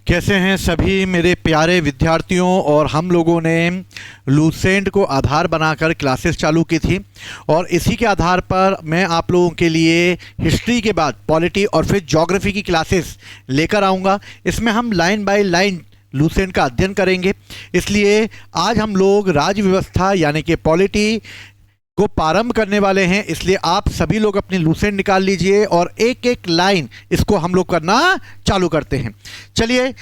कैसे हैं सभी मेरे प्यारे विद्यार्थियों। और हम लोगों ने लूसेंट को आधार बनाकर क्लासेस चालू की थी और इसी के आधार पर मैं आप लोगों के लिए हिस्ट्री के बाद पॉलिटी और फिर ज्योग्राफी की क्लासेस लेकर आऊँगा। इसमें हम लाइन बाय लाइन लूसेंट का अध्ययन करेंगे। इसलिए आज हम लोग राज्य व्यवस्था यानी कि पॉलिटी को प्रारंभ करने वाले हैं। इसलिए आप सभी लोग अपनी लूसेंट निकाल लीजिए और एक एक लाइन इसको हम लोग करना चालू करते हैं। चलिए,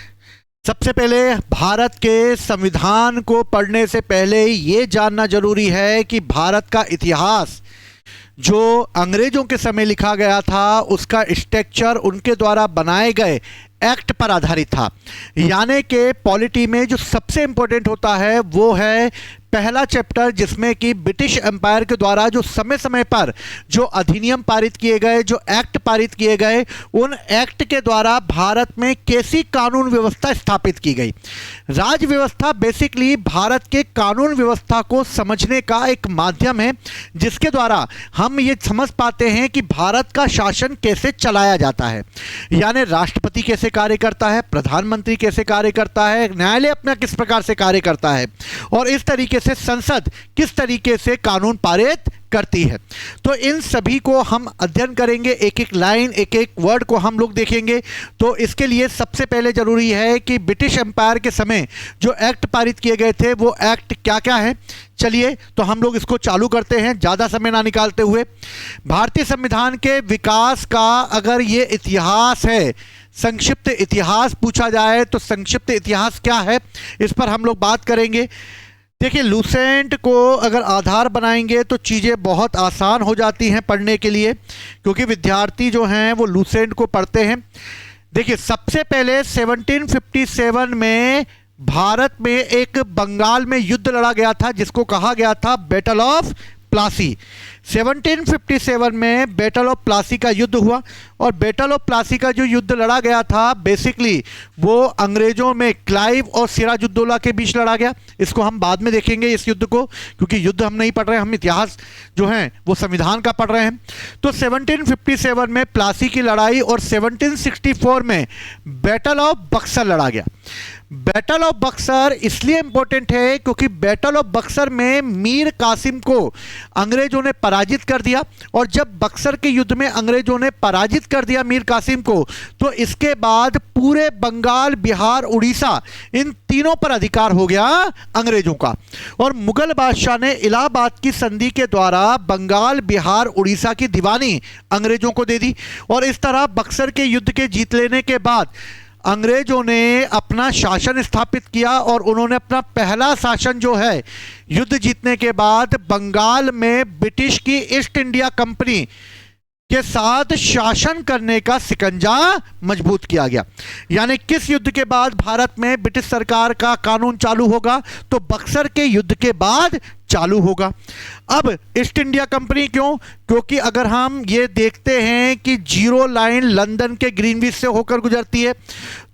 सबसे पहले भारत के संविधान को पढ़ने से पहले ये जानना जरूरी है कि भारत का इतिहास जो अंग्रेजों के समय लिखा गया था उसका स्ट्रक्चर उनके द्वारा बनाए गए एक्ट पर आधारित था। यानी कि पॉलिटी में जो सबसे इंपॉर्टेंट होता है वो है पहला चैप्टर, जिसमें कि ब्रिटिश एम्पायर के द्वारा जो समय समय पर जो अधिनियम पारित किए गए, जो एक्ट पारित किए गए, उन एक्ट के द्वारा भारत में कैसी कानून व्यवस्था स्थापित की गई। राज्य व्यवस्था बेसिकली भारत के कानून व्यवस्था को समझने का एक माध्यम है, जिसके द्वारा हम ये समझ पाते हैं कि भारत का शासन कैसे चलाया जाता है। यानी राष्ट्रपति कैसे कार्य करता है, प्रधानमंत्री कैसे कार्य करता है, न्यायालय अपना किस प्रकार से कार्य करता है और इस तरीके से संसद किस तरीके से कानून पारित करती है। तो इन सभी को हम अध्ययन करेंगे, एक एक लाइन एक एक वर्ड को हम लोग देखेंगे। तो इसके लिए सबसे पहले जरूरी है कि ब्रिटिश एम्पायर के समय जो एक्ट पारित किए गए थे वो एक्ट क्या क्या है। चलिए, तो हम लोग इसको चालू करते हैं ज़्यादा समय ना निकालते हुए। भारतीय संविधान के विकास का अगर ये इतिहास है, संक्षिप्त इतिहास पूछा जाए तो संक्षिप्त इतिहास क्या है, इस पर हम लोग बात करेंगे। देखिए, लूसेंट को अगर आधार बनाएंगे तो चीज़ें बहुत आसान हो जाती हैं पढ़ने के लिए, क्योंकि विद्यार्थी जो हैं वो लूसेंट को पढ़ते हैं। देखिए, सबसे पहले 1757 में भारत में एक बंगाल में युद्ध लड़ा गया था जिसको कहा गया था बैटल ऑफ प्लासी। 1757 में बैटल ऑफ प्लासी का युद्ध हुआ और बैटल ऑफ प्लासी का जो युद्ध लड़ा गया था बेसिकली वो अंग्रेजों में क्लाइव और सिराजुद्दौला के बीच लड़ा गया। इसको हम बाद में देखेंगे इस युद्ध को, क्योंकि युद्ध हम नहीं पढ़ रहे हैं, हम इतिहास जो है वो संविधान का पढ़ रहे हैं। तो 1757 में प्लासी की लड़ाई और 1764 में बैटल ऑफ बक्सर लड़ा गया। बैटल ऑफ बक्सर इसलिए इंपॉर्टेंट है क्योंकि बैटल ऑफ बक्सर में मीर कासिम को अंग्रेजों ने पराजित कर दिया और जब बक्सर के युद्ध में अंग्रेजों ने पराजित कर दिया मीर कासिम को, तो इसके बाद पूरे बंगाल, बिहार, उड़ीसा इन तीनों पर अधिकार हो गया अंग्रेजों का। और मुगल बादशाह ने इलाहाबाद की संधि के द्वारा बंगाल, बिहार, उड़ीसा की दीवानी अंग्रेजों को दे दी और इस तरह बक्सर के युद्ध के जीत लेने के बाद अंग्रेजों ने अपना शासन स्थापित किया और उन्होंने अपना पहला शासन जो है युद्ध जीतने के बाद बंगाल में ब्रिटिश की ईस्ट इंडिया कंपनी के साथ शासन करने का शिकंजा मजबूत किया गया। यानी किस युद्ध के बाद भारत में ब्रिटिश सरकार का कानून चालू होगा, तो बक्सर के युद्ध के बाद चालू होगा। अब ईस्ट इंडिया कंपनी क्यों? क्योंकि अगर हम ये देखते हैं कि जीरो लाइन लंदन के ग्रीनविच से होकर गुजरती है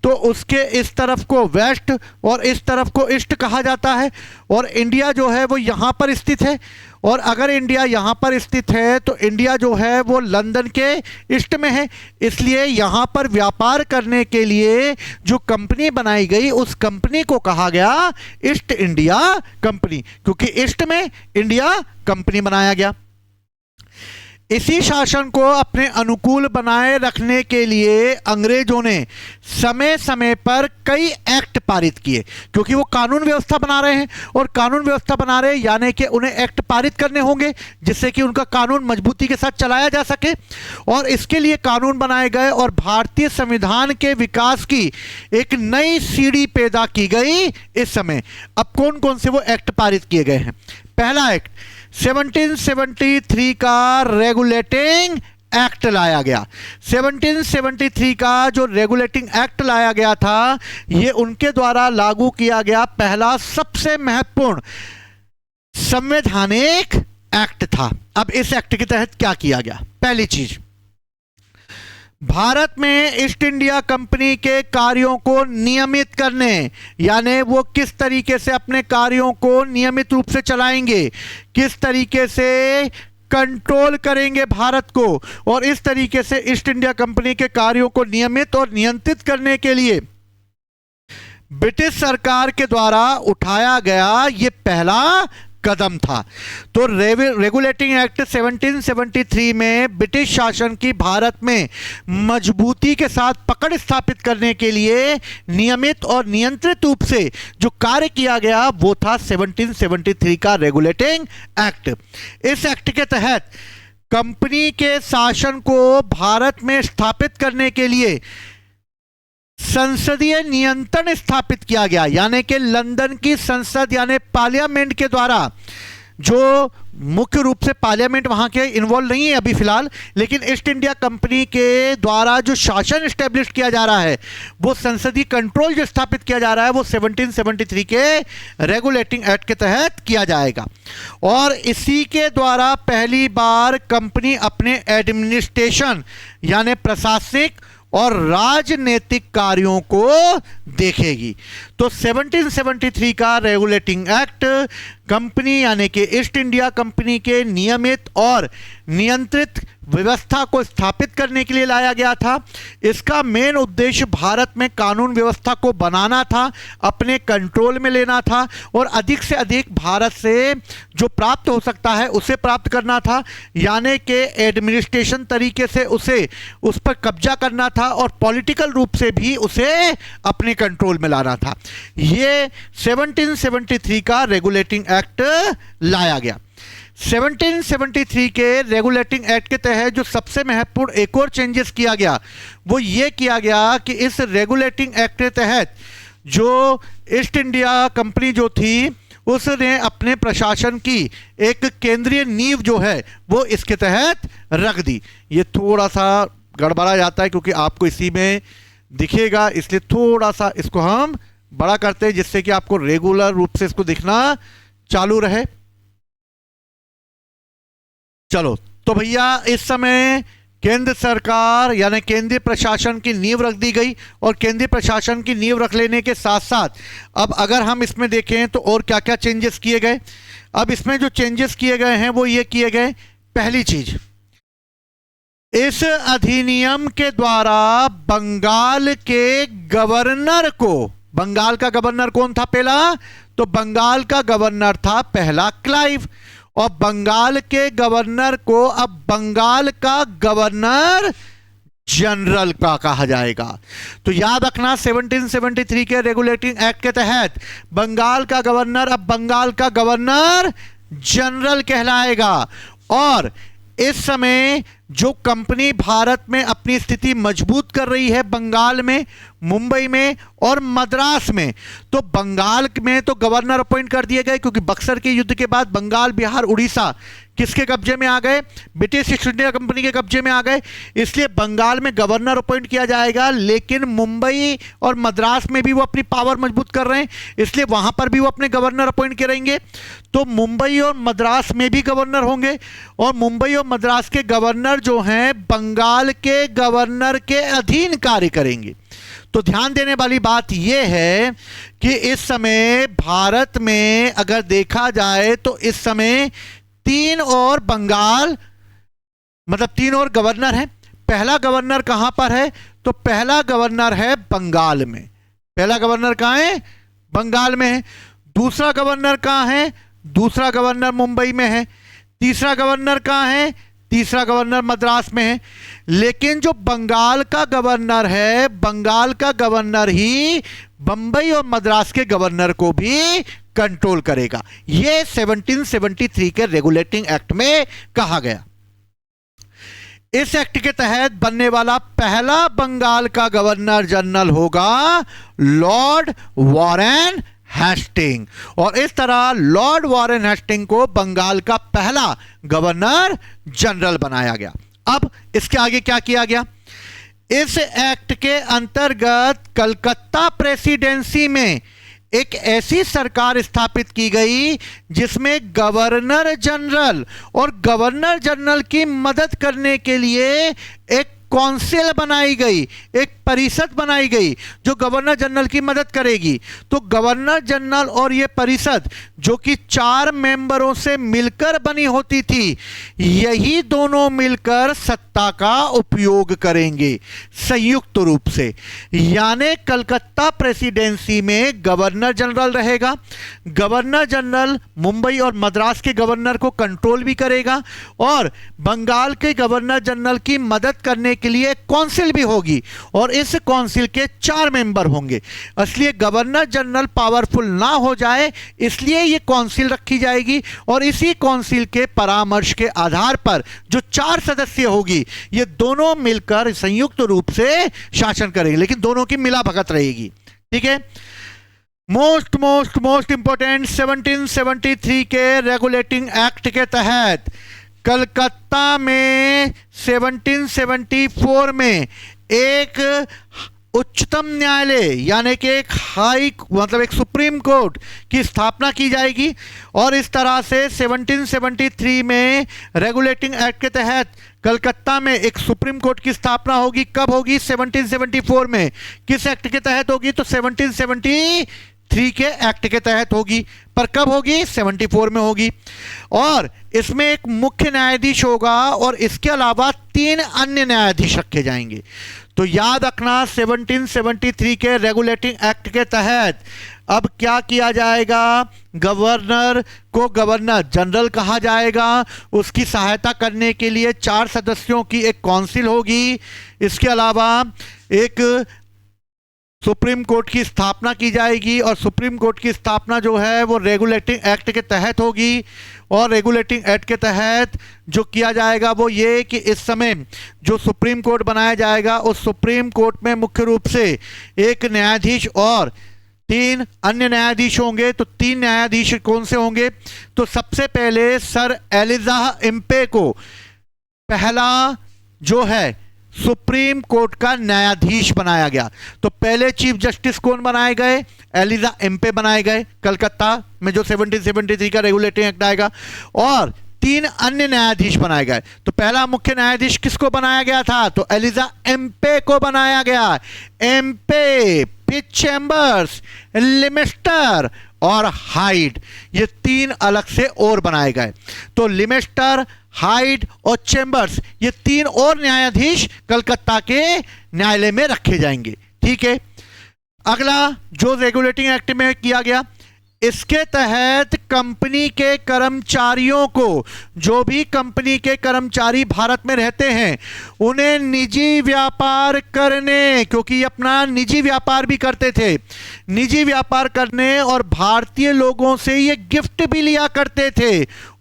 तो उसके इस तरफ को वेस्ट और इस तरफ को ईस्ट कहा जाता है और इंडिया जो है वो यहाँ पर स्थित है। और अगर इंडिया यहाँ पर स्थित है तो इंडिया जो है वो लंदन के ईस्ट में है। इसलिए यहाँ पर व्यापार करने के लिए जो कंपनी बनाई गई उस कंपनी को कहा गया ईस्ट इंडिया कंपनी, क्योंकि ईस्ट में इंडिया कंपनी बनाया गया। इसी शासन को अपने अनुकूल बनाए रखने के लिए अंग्रेजों ने समय समय पर कई एक्ट पारित किए, क्योंकि वो कानून व्यवस्था बना रहे हैं और कानून व्यवस्था बना रहे हैं यानी कि उन्हें एक्ट पारित करने होंगे जिससे कि उनका कानून मजबूती के साथ चलाया जा सके। और इसके लिए कानून बनाए गए और भारतीय संविधान के विकास की एक नई सीढ़ी पैदा की गई इस समय। अब कौन कौन से वो एक्ट पारित किए गए हैं? पहला एक्ट 1773 का रेगुलेटिंग एक्ट लाया गया। 1773 का जो रेगुलेटिंग एक्ट लाया गया था ये उनके द्वारा लागू किया गया पहला सबसे महत्वपूर्ण संवैधानिक एक्ट था। अब इस एक्ट के तहत क्या किया गया? पहली चीज, भारत में ईस्ट इंडिया कंपनी के कार्यों को नियमित करने, यानी वो किस तरीके से अपने कार्यों को नियमित रूप से चलाएंगे, किस तरीके से कंट्रोल करेंगे भारत को, और इस तरीके से ईस्ट इंडिया कंपनी के कार्यों को नियमित और नियंत्रित करने के लिए ब्रिटिश सरकार के द्वारा उठाया गया यह पहला कदम था। तो रेगुलेटिंग एक्ट 1773 में ब्रिटिश शासन की भारत में मजबूती के साथ पकड़ स्थापित करने के लिए नियमित और नियंत्रित रूप से जो कार्य किया गया वो था 1773 का रेगुलेटिंग एक्ट। इस एक्ट के तहत कंपनी के शासन को भारत में स्थापित करने के लिए संसदीय नियंत्रण स्थापित किया गया, यानी कि लंदन की संसद यानी पार्लियामेंट के द्वारा, जो मुख्य रूप से पार्लियामेंट वहां के इन्वॉल्व नहीं है अभी फिलहाल, लेकिन ईस्ट इंडिया कंपनी के द्वारा जो शासन एस्टेब्लिश किया जा रहा है, वो संसदीय कंट्रोल जो स्थापित किया जा रहा है वो 1773 के रेगुलेटिंग एक्ट के तहत किया जाएगा। और इसी के द्वारा पहली बार कंपनी अपने एडमिनिस्ट्रेशन यानी प्रशासनिक और राजनीतिक कार्यों को देखेगी। तो 1773 का रेगुलेटिंग एक्ट कंपनी यानी कि ईस्ट इंडिया कंपनी के नियमित और नियंत्रित व्यवस्था को स्थापित करने के लिए लाया गया था। इसका मेन उद्देश्य भारत में कानून व्यवस्था को बनाना था, अपने कंट्रोल में लेना था और अधिक से अधिक भारत से जो प्राप्त हो सकता है उसे प्राप्त करना था, यानी कि एडमिनिस्ट्रेशन तरीके से उस पर कब्जा करना था और पॉलिटिकल रूप से भी उसे अपने कंट्रोल में लाना था। ये 1773 का रेगुलेटिंग एक्ट लाया गया। 1773 के रेगुलेटिंग एक्ट के तहत जो सबसे महत्वपूर्ण एक और चेंजेस किया गया वो ये किया गया कि इस रेगुलेटिंग एक्ट के तहत जो ईस्ट इंडिया कंपनी जो थी उसने अपने प्रशासन की एक केंद्रीय नींव जो है वो इसके तहत रख दी। ये थोड़ा सा गड़बड़ा जाता है क्योंकि आपको इसी में दिखेगा, इसलिए थोड़ा सा इसको हम बड़ा करते हैं जिससे कि आपको रेगुलर रूप से इसको दिखना चालू रहे। चलो तो भैया इस समय केंद्र सरकार यानी केंद्रीय प्रशासन की नींव रख दी गई और केंद्रीय प्रशासन की नींव रख लेने के साथ साथ अब अगर हम इसमें देखें तो और क्या क्या चेंजेस किए गए। अब इसमें जो चेंजेस किए गए हैं वो ये किए गए, पहली चीज, इस अधिनियम के द्वारा बंगाल के गवर्नर को, बंगाल का गवर्नर कौन था पहला, तो बंगाल का गवर्नर था पहला क्लाइव, और बंगाल के गवर्नर को अब बंगाल का गवर्नर जनरल का कहा जाएगा। तो याद रखना 1773 के रेगुलेटिंग एक्ट के तहत बंगाल का गवर्नर अब बंगाल का गवर्नर जनरल कहलाएगा। और इस समय जो कंपनी भारत में अपनी स्थिति मजबूत कर रही है बंगाल में, मुंबई में और मद्रास में, तो बंगाल में तो गवर्नर अपॉइंट कर दिए गए क्योंकि बक्सर के युद्ध के बाद बंगाल, बिहार, उड़ीसा किसके कब्जे में आ गए, ब्रिटिश ईस्ट इंडिया कंपनी के कब्जे में आ गए, इसलिए बंगाल में गवर्नर अपॉइंट किया जाएगा। लेकिन मुंबई और मद्रास में भी वो अपनी पावर मजबूत कर रहे हैं, इसलिए वहां पर भी वो अपने गवर्नर अपॉइंट करेंगे। तो मुंबई और मद्रास में भी गवर्नर होंगे और मुंबई और मद्रास के गवर्नर जो हैं बंगाल के गवर्नर के अधीन कार्य करेंगे। तो ध्यान देने वाली बात यह है कि इस समय भारत में अगर देखा जाए तो इस समय तीन और बंगाल मतलब तीन और गवर्नर हैं। पहला गवर्नर कहां पर है, तो पहला गवर्नर है बंगाल में, पहला गवर्नर कहां है, बंगाल में है। दूसरा गवर्नर कहां है, दूसरा गवर्नर मुंबई में है। तीसरा गवर्नर कहां है, तीसरा गवर्नर मद्रास में है। लेकिन जो बंगाल का गवर्नर है, बंगाल का गवर्नर ही बंबई और मद्रास के गवर्नर को भी कंट्रोल करेगा। यह 1773 के रेगुलेटिंग एक्ट में कहा गया। इस एक्ट के तहत बनने वाला पहला बंगाल का गवर्नर जनरल होगा लॉर्ड वॉरेन हेस्टिंग, और इस तरह लॉर्ड वॉरेन हेस्टिंग को बंगाल का पहला गवर्नर जनरल बनाया गया। अब इसके आगे क्या किया गया, इस एक्ट के अंतर्गत कलकत्ता प्रेसिडेंसी में एक ऐसी सरकार स्थापित की गई जिसमें गवर्नर जनरल और गवर्नर जनरल की मदद करने के लिए एक काउंसिल बनाई गई, एक परिषद बनाई गई जो गवर्नर जनरल की मदद करेगी। तो गवर्नर जनरल और ये परिषद जो कि 4 मेंबरों से मिलकर बनी होती थी, यही दोनों मिलकर सत्ता का उपयोग करेंगे संयुक्त रूप से। यानी कलकत्ता प्रेसिडेंसी में गवर्नर जनरल रहेगा। गवर्नर जनरल मुंबई और मद्रास के गवर्नर को कंट्रोल भी करेगा और बंगाल के गवर्नर जनरल की मदद करने के लिए काउंसिल भी होगी और इस काउंसिल के 4 मेंबर होंगे। इसलिए गवर्नर जनरल पावरफुल ना हो जाए इसलिए ये काउंसिल रखी जाएगी और इसी काउंसिल के परामर्श के आधार पर जो 4 सदस्य होगी ये दोनों मिलकर संयुक्त रूप से शासन करेंगे, लेकिन दोनों की मिला भगत रहेगी। ठीक है। मोस्ट इंपॉर्टेंट 1773 के रेगुलेटिंग एक्ट के तहत कलकत्ता में 1774 में एक उच्चतम न्यायालय यानी कि एक एक सुप्रीम कोर्ट की स्थापना की जाएगी और इस तरह से 1773 में रेगुलेटिंग एक्ट के तहत कलकत्ता में एक सुप्रीम कोर्ट की स्थापना होगी। कब होगी? 1774 में। किस एक्ट के तहत होगी? तो 1773 के एक्ट के तहत होगी। पर कब होगी? 74 में होगी। और इसमें एक मुख्य न्यायाधीश होगा और इसके अलावा 3 अन्य न्यायाधीश रखे जाएंगे। तो याद रखना 1773 के रेगुलेटिंग एक्ट के तहत अब क्या किया जाएगा? गवर्नर को गवर्नर जनरल कहा जाएगा। उसकी सहायता करने के लिए 4 सदस्यों की एक काउंसिल होगी। इसके अलावा एक सुप्रीम कोर्ट की स्थापना की जाएगी और सुप्रीम कोर्ट की स्थापना जो है वो रेगुलेटिंग एक्ट के तहत होगी। और रेगुलेटिंग एक्ट के तहत जो किया जाएगा वो ये कि इस समय जो सुप्रीम कोर्ट बनाया जाएगा उस सुप्रीम कोर्ट में मुख्य रूप से एक न्यायाधीश और 3 अन्य न्यायाधीश होंगे। तो 3 न्यायाधीश कौन से होंगे? तो सबसे पहले सर एलिजाह इम्पे को पहला जो है सुप्रीम कोर्ट का न्यायाधीश बनाया गया। तो पहले चीफ जस्टिस कौन बनाए गए? एलिजा एम्पे बनाए गए कलकत्ता में जो 1773 का रेगुलेटिंग एक्ट आएगा। और 3 अन्य न्यायाधीश बनाए गए। तो पहला मुख्य न्यायाधीश किसको बनाया गया था? तो एलिजा एम्पे को बनाया गया। एम्पे, चैम्बर्स, लिमेस्टर और हाइड, ये 3 अलग से और बनाए गए। तो लिमेस्टर, हाइड और चैम्बर्स ये 3 और न्यायाधीश कलकत्ता के न्यायालय में रखे जाएंगे। ठीक है। अगला जो रेगुलेटिंग एक्ट में किया गया, इसके तहत कंपनी के कर्मचारियों को, जो भी कंपनी के कर्मचारी भारत में रहते हैं, उन्हें निजी व्यापार करने, क्योंकि ये अपना निजी व्यापार भी करते थे, निजी व्यापार करने और भारतीय लोगों से ये गिफ्ट भी लिया करते थे,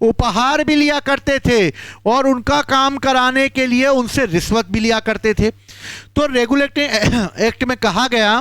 उपहार भी लिया करते थे और उनका काम कराने के लिए उनसे रिश्वत भी लिया करते थे। तो रेगुलेटिंग एक्ट में कहा गया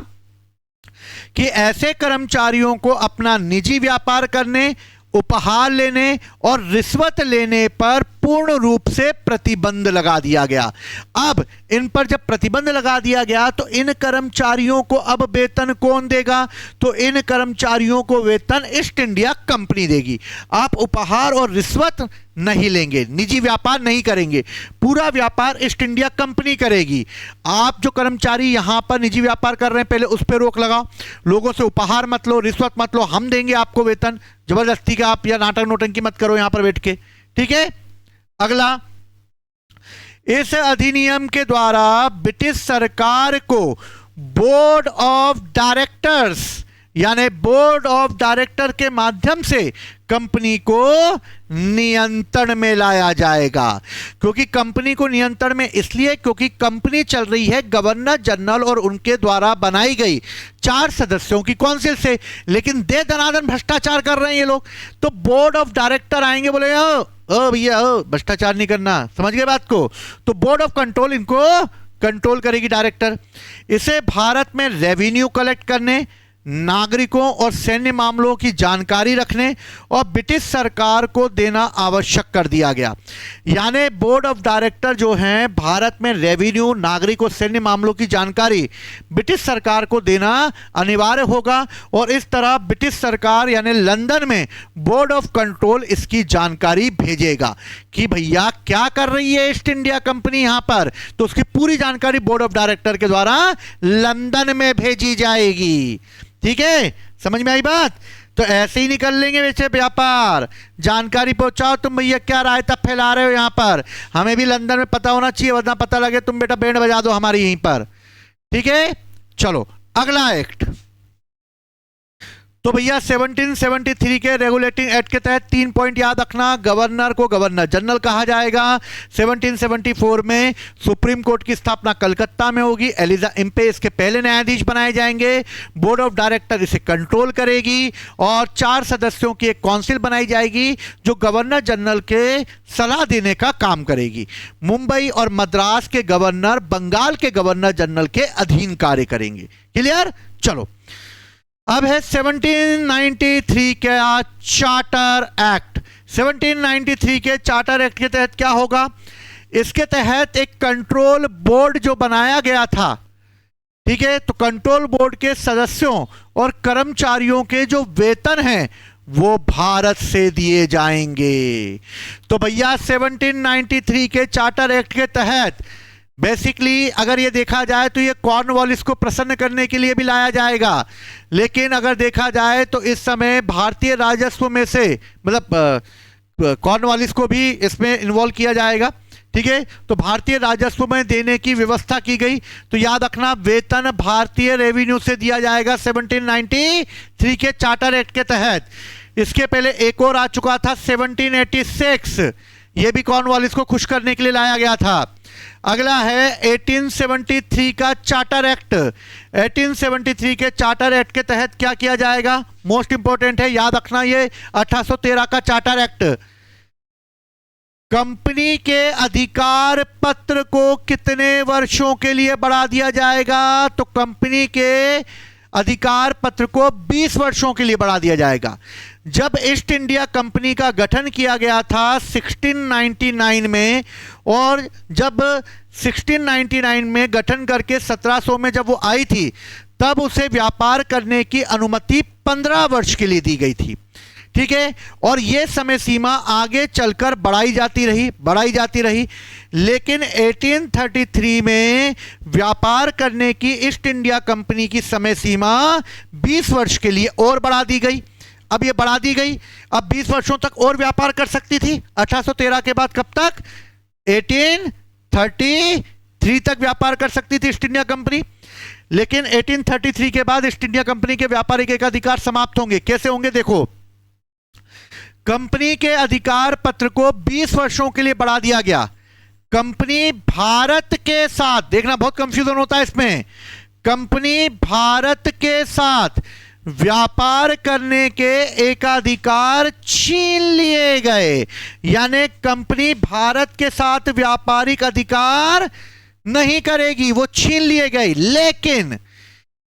कि ऐसे कर्मचारियों को अपना निजी व्यापार करने, उपहार लेने और रिश्वत लेने पर पूर्ण रूप से प्रतिबंध लगा दिया गया। अब इन पर जब प्रतिबंध लगा दिया गया तो इन कर्मचारियों को अब वेतन कौन देगा? तो इन कर्मचारियों को वेतन ईस्ट इंडिया कंपनी देगी। आप उपहार और रिश्वत नहीं लेंगे, निजी व्यापार नहीं करेंगे, पूरा व्यापार ईस्ट इंडिया कंपनी करेगी। आप जो कर्मचारी यहां पर निजी व्यापार कर रहे हैं पहले उस पर रोक लगाओ, लोगों से उपहार मत लो, रिश्वत मत लो, हम देंगे आपको वेतन, जबरदस्ती का आप या नाटक नोटंकी मत करो यहां पर बैठ के। ठीक है। अगला, इस अधिनियम के द्वारा ब्रिटिश सरकार को बोर्ड ऑफ डायरेक्टर्स यानी बोर्ड ऑफ डायरेक्टर के माध्यम से कंपनी को नियंत्रण में लाया जाएगा। क्योंकि कंपनी को नियंत्रण में इसलिए क्योंकि कंपनी चल रही है गवर्नर जनरल और उनके द्वारा बनाई गई 4 सदस्यों की काउंसिल से, लेकिन दे दनादन भ्रष्टाचार कर रहे हैं ये लोग। तो बोर्ड ऑफ डायरेक्टर आएंगे, बोले ओ भैया भ्रष्टाचार नहीं करना, समझ गए बात को? तो बोर्ड ऑफ कंट्रोल इनको कंट्रोल करेगी, डायरेक्टर। इसे भारत में रेवेन्यू कलेक्ट करने, नागरिकों और सैन्य मामलों की जानकारी रखने और ब्रिटिश सरकार को देना आवश्यक कर दिया गया। यानी बोर्ड ऑफ डायरेक्टर जो हैं भारत में रेवेन्यू, नागरिक और सैन्य मामलों की जानकारी ब्रिटिश सरकार को देना अनिवार्य होगा और इस तरह ब्रिटिश सरकार यानी लंदन में बोर्ड ऑफ कंट्रोल इसकी जानकारी भेजेगा कि भैया क्या कर रही है ईस्ट इंडिया कंपनी यहां पर, तो उसकी पूरी जानकारी बोर्ड ऑफ डायरेक्टर के द्वारा लंदन में भेजी जाएगी। ठीक है, समझ में आई बात? तो ऐसे ही निकल लेंगे वैसे व्यापार। जानकारी पहुंचाओ तुम भैया, क्या रायता फैला रहे हो यहां पर, हमें भी लंदन में पता होना चाहिए, वरना पता लगे तुम बेटा बैंड बजा दो हमारी यहीं पर। ठीक है, चलो अगला एक्ट। तो भैया 1773 के रेगुलेटिंग एक्ट के तहत 3 पॉइंट याद रखना। गवर्नर को गवर्नर जनरल कहा जाएगा। 1774 में सुप्रीम कोर्ट की स्थापना कलकत्ता में होगी। एलिजा इम्पे इसके पहले न्यायाधीश बनाए जाएंगे। बोर्ड ऑफ डायरेक्टर इसे कंट्रोल करेगी और 4 सदस्यों की एक काउंसिल बनाई जाएगी जो गवर्नर जनरल के सलाह देने का काम करेगी। मुंबई और मद्रास के गवर्नर बंगाल के गवर्नर जनरल के अधीन कार्य करेंगे। क्लियर? चलो अब है 1793 का चार्टर एक्ट। 1793 के चार्टर एक्ट के तहत क्या होगा? इसके तहत एक कंट्रोल बोर्ड जो बनाया गया था, ठीक है, तो कंट्रोल बोर्ड के सदस्यों और कर्मचारियों के जो वेतन हैं वो भारत से दिए जाएंगे। तो भैया 1793 के चार्टर एक्ट के तहत बेसिकली अगर ये देखा जाए तो ये कॉर्नवालिस को प्रसन्न करने के लिए भी लाया जाएगा, लेकिन अगर देखा जाए तो इस समय भारतीय राजस्व में से मतलब कॉर्नवालिस को भी इसमें इन्वॉल्व किया जाएगा। ठीक है, तो भारतीय राजस्व में देने की व्यवस्था की गई। तो याद रखना वेतन भारतीय रेवेन्यू से दिया जाएगा 1793 के चार्टर एक्ट के तहत। इसके पहले एक और आ चुका था 1786, यह भी कॉर्नवालिस को खुश करने के लिए लाया गया था। अगला है 1873 का चार्टर एक्ट। 1873 के चार्टर एक्ट के तहत क्या किया जाएगा? मोस्ट इंपॉर्टेंट है, याद रखना ये 1813 का चार्टर एक्ट। कंपनी के अधिकार पत्र को कितने वर्षों के लिए बढ़ा दिया जाएगा? तो कंपनी के अधिकार पत्र को 20 वर्षों के लिए बढ़ा दिया जाएगा। जब ईस्ट इंडिया कंपनी का गठन किया गया था 1699 में, और जब 1699 में गठन करके 1700 में जब वो आई थी, तब उसे व्यापार करने की अनुमति 15 वर्ष के लिए दी गई थी। ठीक है, और यह समय सीमा आगे चलकर बढ़ाई जाती रही, लेकिन 1833 में व्यापार करने की ईस्ट इंडिया कंपनी की समय सीमा 20 वर्ष के लिए और बढ़ा दी गई। अब ये बढ़ा दी गई, अब 20 वर्षों तक और व्यापार कर सकती थी। 1813 के बाद कब तक? 1833 तक व्यापार कर सकती थी ईस्ट इंडिया कंपनी। लेकिन 1833 के बाद ईस्ट इंडिया कंपनी के व्यापारिक एकाधिकार समाप्त होंगे। कैसे होंगे? देखो, कंपनी के अधिकार पत्र को 20 वर्षों के लिए बढ़ा दिया गया। कंपनी भारत के साथ, देखना बहुत कंफ्यूजन होता है इसमें, कंपनी भारत के साथ व्यापार करने के एकाधिकार छीन लिए गए। यानी कंपनी भारत के साथ व्यापारिक अधिकार नहीं करेगी, वो छीन लिए गए। लेकिन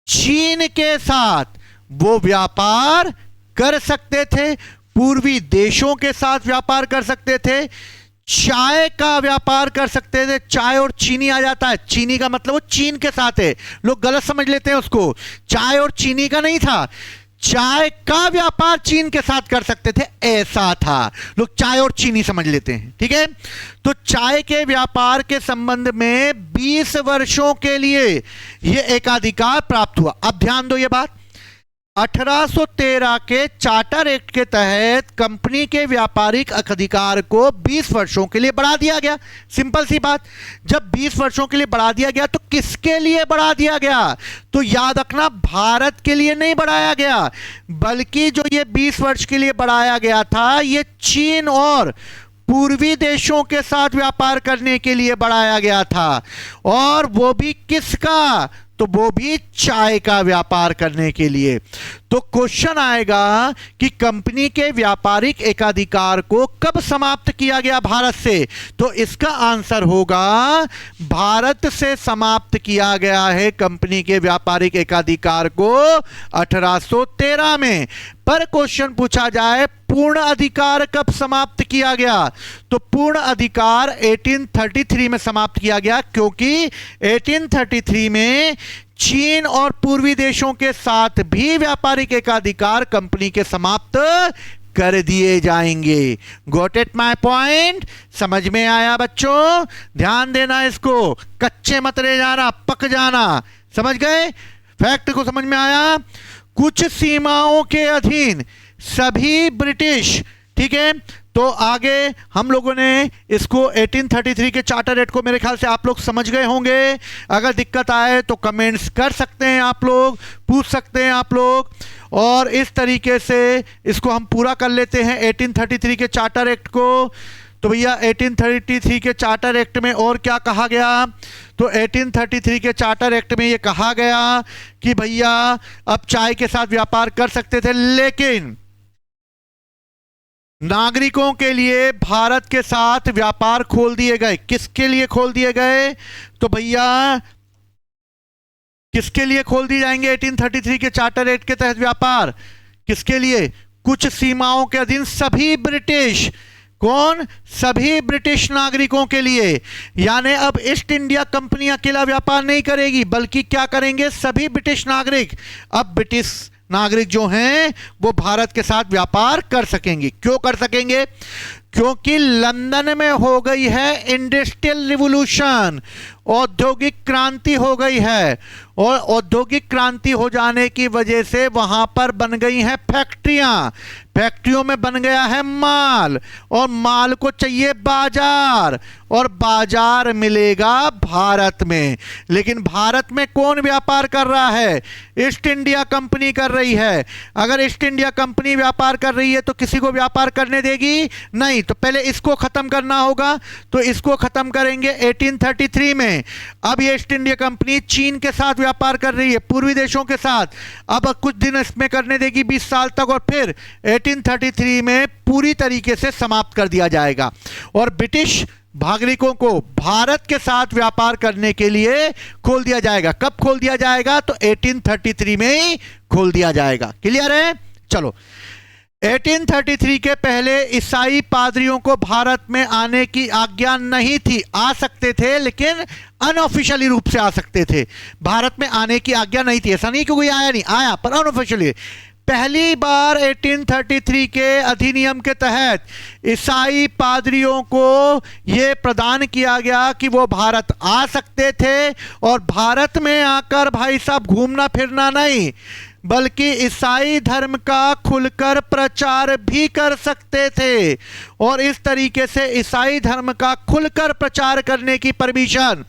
चीन के साथ वो व्यापार कर सकते थे, पूर्वी देशों के साथ व्यापार कर सकते थे, चाय का व्यापार कर सकते थे। चाय और चीनी आ जाता है, चीनी का मतलब वो चीन के साथ है, लोग गलत समझ लेते हैं उसको। चाय और चीनी का नहीं था, चाय का व्यापार चीन के साथ कर सकते थे, ऐसा था। लोग चाय और चीनी समझ लेते हैं। ठीक है, तो चाय के व्यापार के संबंध में 20 वर्षों के लिए यह एकाधिकार प्राप्त हुआ। अब ध्यान दो ये बात, 1813 के चार्टर एक्ट के तहत कंपनी के व्यापारिक अधिकार को 20 वर्षों के लिए बढ़ा दिया गया। सिंपल सी बात, जब 20 वर्षों के लिए बढ़ा दिया गया तो किसके लिए बढ़ा दिया गया? तो याद रखना भारत के लिए नहीं बढ़ाया गया, बल्कि जो ये 20 वर्ष के लिए बढ़ाया गया था ये चीन और पूर्वी देशों के साथ व्यापार करने के लिए बढ़ाया गया था। और वो भी किसका? तो वो भी चाय का व्यापार करने के लिए। तो क्वेश्चन आएगा कि कंपनी के व्यापारिक एकाधिकार को कब समाप्त किया गया भारत से, तो इसका आंसर होगा भारत से समाप्त किया गया है कंपनी के व्यापारिक एकाधिकार को 1813 में। पर क्वेश्चन पूछा जाए पूर्ण अधिकार कब समाप्त किया गया, तो पूर्ण अधिकार 1833 में समाप्त किया गया, क्योंकि 1833 में चीन और पूर्वी देशों के साथ भी व्यापारिक एकाधिकार कंपनी के समाप्त कर दिए जाएंगे। Got it my point? समझ में आया बच्चों? ध्यान देना, इसको कच्चे मत रह जाना, पक जाना। समझ गए? फैक्ट को समझ में आया? कुछ सीमाओं के अधीन सभी ब्रिटिश, ठीक है, तो आगे हम लोगों ने इसको 1833 के चार्टर एक्ट को मेरे ख्याल से आप लोग समझ गए होंगे। अगर दिक्कत आए तो कमेंट्स कर सकते हैं आप लोग, पूछ सकते हैं आप लोग, और इस तरीके से इसको हम पूरा कर लेते हैं 1833 के चार्टर एक्ट को। तो भैया 1833 के चार्टर एक्ट में और क्या कहा गया, तो 1833 के चार्टर एक्ट में ये कहा गया कि भैया अब चाय के साथ व्यापार कर सकते थे, लेकिन नागरिकों के लिए भारत के साथ व्यापार खोल दिए गए। किसके लिए खोल दिए गए, तो भैया किसके लिए खोल दिए जाएंगे 1833 के चार्टर एक्ट के तहत व्यापार? किसके लिए? कुछ सीमाओं के अधीन सभी ब्रिटिश, कौन? सभी ब्रिटिश नागरिकों के लिए। यानी अब ईस्ट इंडिया कंपनी अकेला व्यापार नहीं करेगी, बल्कि क्या करेंगे? सभी ब्रिटिश नागरिक, अब ब्रिटिश नागरिक जो हैं वो भारत के साथ व्यापार कर सकेंगे। क्यों कर सकेंगे? क्योंकि लंदन में हो गई है इंडस्ट्रियल रिवॉल्यूशन, औद्योगिक क्रांति हो गई है, और औद्योगिक क्रांति हो जाने की वजह से वहां पर बन गई हैं फैक्ट्रियां, फैक्ट्रियों में बन गया है माल, और माल को चाहिए बाजार, और बाजार मिलेगा भारत में। लेकिन भारत में कौन व्यापार कर रहा है? ईस्ट इंडिया कंपनी कर रही है। अगर ईस्ट इंडिया कंपनी व्यापार कर रही है तो किसी को व्यापार करने देगी नहीं, तो पहले इसको खत्म करना होगा। तो इसको खत्म करेंगे 1833 में। अब ये ईस्ट इंडिया कंपनी चीन के साथ व्यापार कर रही है, पूर्वी देशों के साथ, अब कुछ दिन इसमें करने देगी 20 साल तक, और फिर 1833 में पूरी तरीके से समाप्त कर दिया जाएगा, और ब्रिटिश नागरिकों को भारत के साथ व्यापार करने के लिए खोल दिया जाएगा। कब खोल दिया जाएगा? तो 1833 में ही खोल दिया जाएगा। क्लियर है? चलो, 1833 के पहले ईसाई पादरियों को भारत में आने की आज्ञा नहीं थी। आ सकते थे, लेकिन अनऑफिशियली रूप से आ सकते थे। भारत में आने की आज्ञा नहीं थी। ऐसा नहीं कि कोई आया नहीं, आया, पर अनऑफिशियली। पहली बार 1833 के अधिनियम के तहत ईसाई पादरियों को यह प्रदान किया गया कि वो भारत आ सकते थे, और भारत में आकर भाई साहब घूमना फिरना नहीं, बल्कि ईसाई धर्म का खुलकर प्रचार भी कर सकते थे। और इस तरीके से ईसाई धर्म का खुलकर प्रचार करने की परमिशन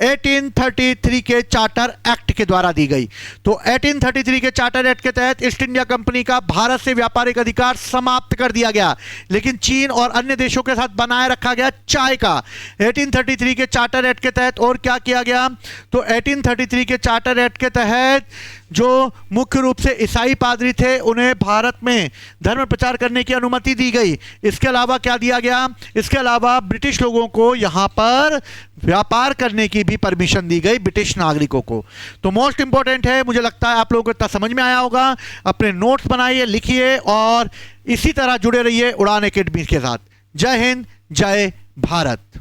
1833 के चार्टर एक्ट के द्वारा दी गई। तो 1833 के चार्टर एक्ट के तहत ईस्ट इंडिया कंपनी का भारत से व्यापारिक अधिकार समाप्त कर दिया गया, लेकिन चीन और अन्य देशों के साथ बनाए रखा गया चाय का। 1833 के चार्टर एक्ट के तहत और क्या किया गया? तो 1833 के चार्टर एक्ट के तहत जो मुख्य रूप से ईसाई पादरी थे उन्हें भारत में धर्म प्रचार करने की अनुमति दी गई। इसके अलावा क्या दिया गया? इसके अलावा ब्रिटिश लोगों को यहां पर व्यापार करने की भी परमिशन दी गई, ब्रिटिश नागरिकों को। तो मोस्ट इंपॉर्टेंट है, मुझे लगता है आप लोगों को इतना समझ में आया होगा। अपने नोट्स बनाइए, लिखिए, और इसी तरह जुड़े रहिए उड़ान एकेडमी के साथ। जय हिंद, जय भारत।